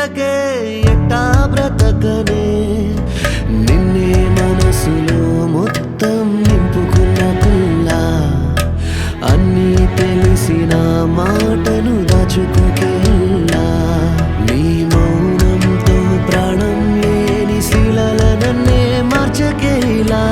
తెలియకే ఎట్టా బ్రతకనే నిన్నే మనసులో మొత్తం నింపుకున్న కుల్లా అన్నీ తెలిసిన మాటను దాచుకోకెల్లా నీ మౌనంతో ప్రాణం లేని శిలల నన్నే మార్చకేలా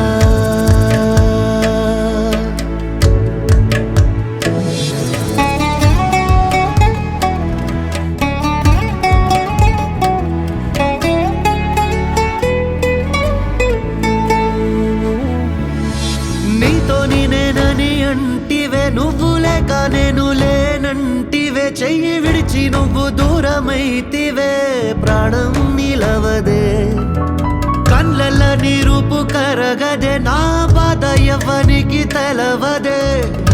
అంటివే నువ్వు లేక నేను లేనంటివే చెయ్యి విడిచి నువ్వు దూరమైతివే ప్రాణం నిలవదే కళ్ళల్ల నీ రూపు కరగదే నా బాధ ఎవనికి తెలవదే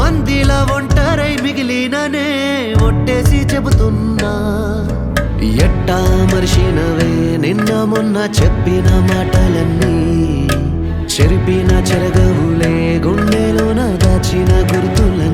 మందిల ఒంటరై మిగిలిననే ఒట్టేసి చెబుతున్నా ఎట్టా మర్చినవే నిన్న మొన్న చెప్పిన మాటలన్నీ చెరిపిన చెరగవులే గుండెలోన దాచిన గుర్తులన్నీ